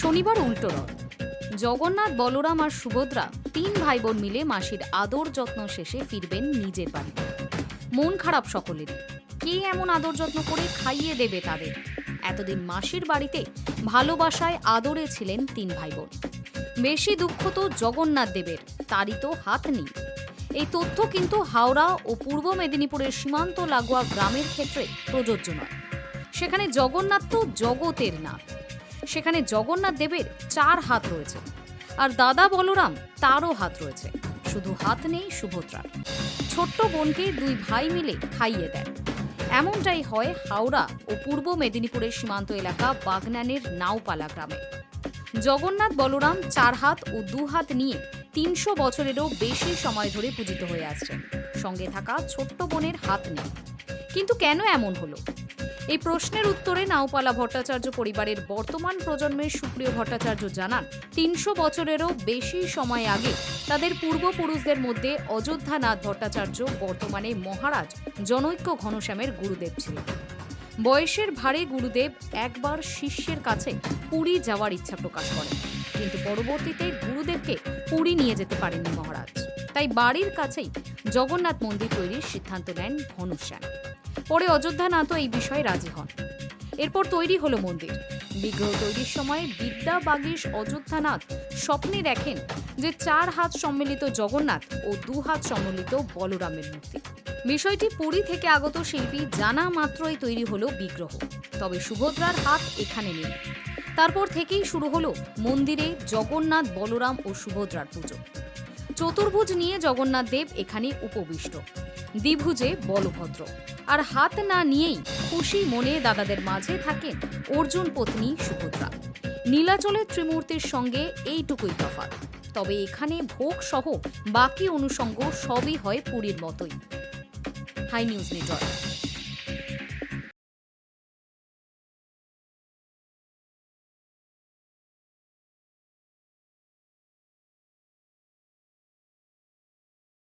শনিবার উল্টো রথ। জগন্নাথ, বলরাম আর সুভদ্রা তিন ভাই বোন মিলে মাসির আদর যত্ন শেষে ফিরবেন নিজের বাড়িতে। মন খারাপ সকলেরই। কে এমন আদর যত্ন করে খাইয়ে দেবে তাদের? এতদিন মাসির বাড়িতে ভালোবাসায় আদরে ছিলেন তিন ভাই বোন। বেশি দুঃখ তো জগন্নাথ দেবের, তারই তো হাত নেই। এই তথ্য কিন্তু হাওড়া ও পূর্ব মেদিনীপুরের সীমান্ত লাগোয়া গ্রামের ক্ষেত্রে প্রযোজ্য নয়। সেখানে জগন্নাথ তো জগতের নাথ। সেখানে জগন্নাথ দেবের 4 হাত রয়েছে, আর দাদা বলরাম তারও হাত রয়েছে, শুধু হাত নেই সুভদ্রার। ছোট্ট বোনকে দুই ভাই মিলে খাইয়ে দেন। এমনটাই হয় হাওড়া ও পূর্ব মেদিনীপুরের সীমান্ত এলাকা বাগনানের নাওপালা গ্রামে। জগন্নাথ বলরাম 4 হাত ও 2 হাত নিয়ে 300 বছরেরও বেশি সময় ধরে পূজিত হয়ে আসছেন। সঙ্গে থাকা ছোট্ট বোনের হাত নেই। কিন্তু কেন এমন হলো? এই প্রশ্নের উত্তরে নাওপালা ভট্টাচার্য পরিবারের বর্তমান প্রজন্মের সুপ্রিয় ভট্টাচার্য জানান, 300 বছরেরও বেশি সময় আগে তাদের পূর্বপুরুষদের মধ্যে অযোধ্যানাথ ভট্টাচার্য বর্তমানে মহারাজ জনৈক্য ঘনশ্যামের গুরুদেব ছিলেন। বয়সের ভারে গুরুদেব একবার শিষ্যের কাছে পুরী যাওয়ার ইচ্ছা প্রকাশ করেন, কিন্তু পরবর্তীতে গুরুদেবকে পুরী নিয়ে যেতে পারেননি মহারাজ। তাই বাড়ির কাছেই জগন্নাথ মন্দির তৈরির সিদ্ধান্ত নেন ঘনশ্যাম। পরে অযোধ্যানাথও এই বিষয়ে রাজি হন। এরপর তৈরি হলো মন্দির। বিগ্রহ তৈরির সময় বিদ্যা বাগীশ অযোধ্যানাথ স্বপ্নে দেখেন যে 4 হাত সম্মিলিত জগন্নাথ ও 2 হাত সম্মিলিত বলরামের মূর্তি। বিষয়টি পুরী থেকে আগত শিল্পী জানা মাত্রই তৈরি হলো বিগ্রহ। তবে সুভদ্রার হাত এখানে নেই। তারপর থেকেই শুরু হলো মন্দিরে জগন্নাথ, বলরাম ও সুভদ্রার পুজো। চতুর্ভুজ নিয়ে জগন্নাথ দেব এখানে উপবিষ্ট, দ্বিভুজে বলভদ্র, আর হাত না নিয়েই খুশি মনে দাদাদের মাঝে থাকেন অর্জুন পত্নী সুভদ্রা। নীলাচলের ত্রিমূর্তির সঙ্গে এইটুকুই তফাৎ। তবে এখানে ভোগ সহ বাকি অনুষঙ্গ সবই হয় পুরীর মতোই। Hi news network.